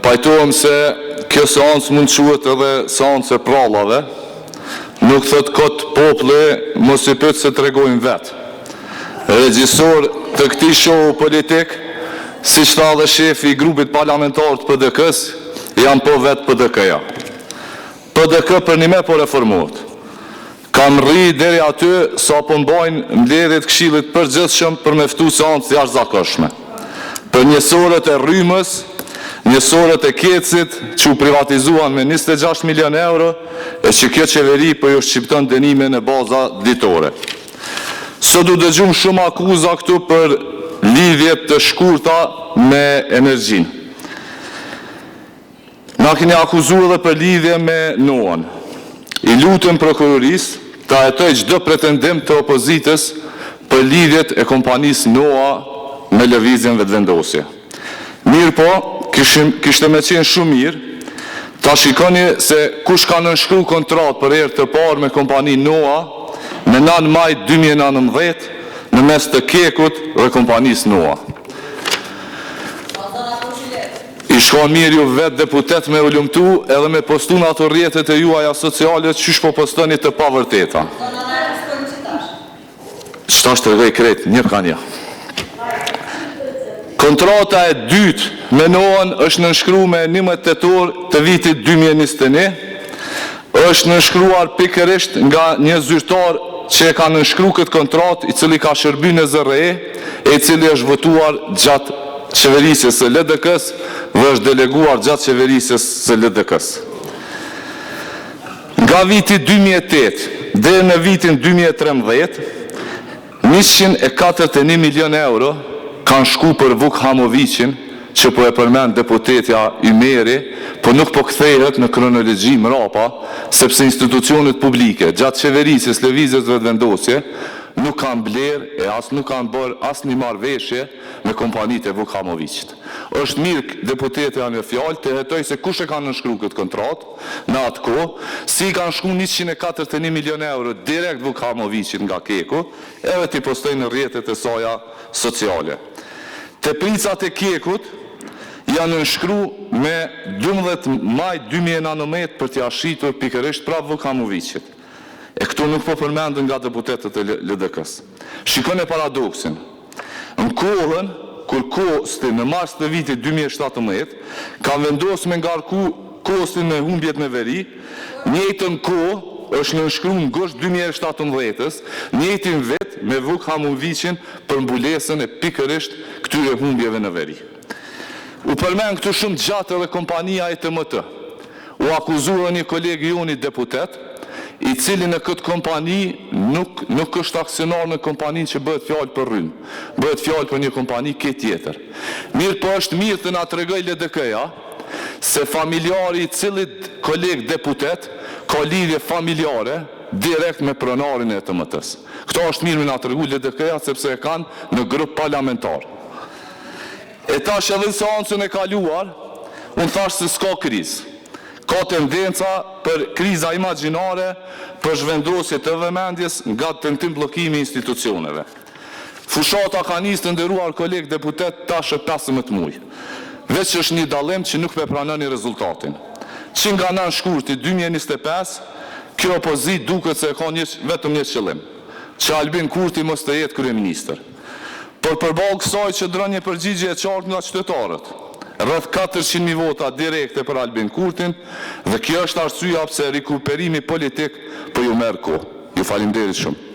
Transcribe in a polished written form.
pajtohem se kjo seancë mund quhet edhe seancë e prallave, nuk thot kot populli mos i pyet se tregojnë vetë. Regjisor të këtij show politik, siç tha dhe shefi i grupit parlamentar të PDK-s, janë po vetë PDK-ja. PDK për një me po reformohet. Kam rri deri aty sa po mbajnë mbledhjet Këshillit Përgjithshëm për me ftu seancë jashtëzakonshme. Për njësorët e rrymës, njësorët e Kecit, që u privatizuan me 26 milion euro, e që kjo qeveri për ju shqipton dënime në baza ditore. Sot du dëgjum shumë akuza këtu për lidhjet të shkurta me energjinë. Na keni akuzu edhe për lidhje me Noan. I lutëm prokurorisë ta hetoj çdo pretendim të opozitës për lidhjet e kompanisë Noa me lëvizjen vetëvendosje. Mirë po, kishte me qenë shumë mirë, ta shikoni se kush ka nënshkru kontratë për herë të parë me kompani Noa në 9 maj 2019 në mes të Kekut dhe kompanisë Noa. I shkon mirë ju vetë deputet me ulumtu edhe me postu në ato rrjetet e juaja sociale qysh po postoni të pavërteta. Qëta është të rrej krejt, një ka një. Kontrata e dytë me Noan është nënshkru me 11 tetor të vitit 2021, është nënshkruar pikërisht nga një zyrtar që e ka nënshkru këtë kontrat, i cili ka shërby në ZRE, e i cili është votuar gjatë qeverisjes së LDK-s dhe është deleguar gjatë qeverisjes së LDK-s. Nga viti 2008 dhe në vitin 2013, 141 milion euro kanë shku për Vuk Hamovicin, që po e përmend deputetja Ymeri, po nuk po kthehet në kronologji mrapa, sepse institucionet publike gjatë qeverisjes lëvizjes vetëvendosje nuk kanë blerë e as nuk kanë bërë as një marrëveshje me kompanitë e Vuk Hamovicit. Është mirë deputetja në fjalë të hetoj se kush e kanë nënshkruar këtë kontratë në atë kohë, si kanë shku 141 milion euro direkt Vuk Hamovicit nga Keku, edhe t'i postojnë në rrjetet e saja sociale. Te pricat e Kekut janë nënshkru me 12 maj 2019 për t'ia shitur pikërisht prapë Vuk Hamovicit. E këtu nuk po përmendën nga deputetët e LDK-s. Shikon e paradoksin. Në kohën, kur kosti në mars të vitit 2017, ka vendosur me ngarku kostin me humbjet në veri, njëjtën kohë është nënshkruar në gusht 2017-s, njëjtin vet me Vuk Hamovicin për mbulesën e pikërisht këtyre humbjeve në veri. U përmend këtu shumë gjatë edhe kompania ETMT. U akuzua një kolegë joni deputet, i cili në këtë kompani nuk është aksionar në kompaninë që bëhet fjalë për rrymë. Bëhet fjalë për një kompani tjetër. Mirë po është mirë të na tregoj LDK-ja se familjari i cilit koleg deputet ka lidhje familjare direkt me pronarin e ETMT-s. Këto është mirë me na tregu LDK-ja sepse e kanë në grup parlamentar. E tash edhe në seancën e kaluar, unë thash se s'ka krizë. Ka tendenca për kriza imagjinare, për zhvendosje të vëmendjes nga tentim bllokimi i institucioneve. Fushata ka nisë të nderuar koleg deputet tash 15 muaj. Veç është një dallim që nuk me pranoni rezultatin. Që nga 9 shkurti 2025, kjo opozit duket se ka vetëm një qëllim, që Albin Kurti mos të jetë kryeministër. Por përballë kësaj që dron një përgjigje e qartë nga qytetarët, rreth 400.000 vota direkte për Albin Kurtin, dhe kjo është arsyeja pse rikuperimi politik po ju merr kohë. Ju faleminderit shumë.